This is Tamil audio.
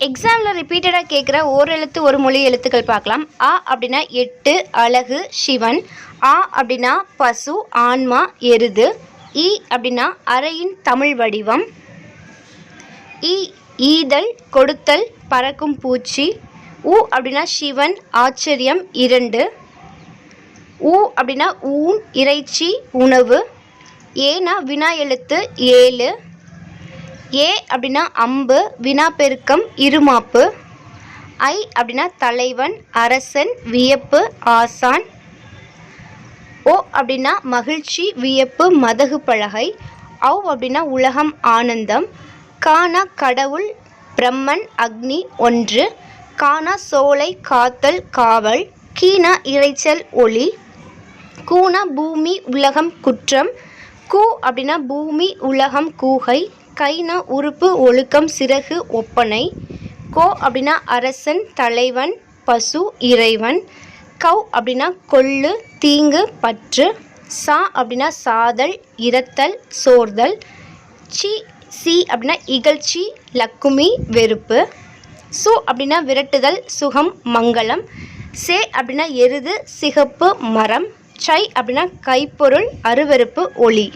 எக்ஸாமில் ரிப்பீட்டடாக கேட்குற ஓர் எழுத்து ஒரு மொழி எழுத்துக்கள் பார்க்கலாம். அ அப்படின்னா 8 அழகு சிவன். ஆ அப்படின்னா பசு ஆன்மா எருது. இ அப்படின்னா அறையின் தமிழ் வடிவம். ஈதல் கொடுத்தல் பறக்கும் பூச்சி. உ அப்படின்னா சிவன் ஆச்சரியம் 2. ஊ அப்படின்னா ஊன் இறைச்சி உணவு. ஏனா வினா எழுத்து 7. ஏ அப்படின்னா அம்பு வினாப்பெருக்கம் இருமாப்பு. ஐ அப்படின்னா தலைவன் அரசன் வியப்பு ஆசான். ஓ அப்படின்னா மகிழ்ச்சி வியப்பு மதகு பலகை. ஔ அப்படின்னா உலகம் ஆனந்தம். கானா கடவுள் பிரம்மன் அக்னி 1. கானா சோலை காத்தல் காவல். கீனா இரைச்சல் ஒளி. கூனா பூமி உலகம் குற்றம். கூ அப்படின்னா பூமி உலகம் கூகை. கைனா உறுப்பு ஒழுக்கம் சிறகு ஒப்பனை. கோ அப்படின்னா அரசன் தலைவன் பசு இறைவன். கௌ அப்படின்னா கொள்ளு தீங்கு பற்று. சா அப்படின்னா சாதல் இரத்தல் சோர்தல். சி அப்படின்னா இகழ்ச்சி லக்குமி வெறுப்பு. சு அப்படின்னா விரட்டுதல் சுகம் மங்களம். சே அப்படின்னா எருது சிகப்பு மரம். சை அப்படின்னா கைப்பொருள் அருவருப்பு ஒளி.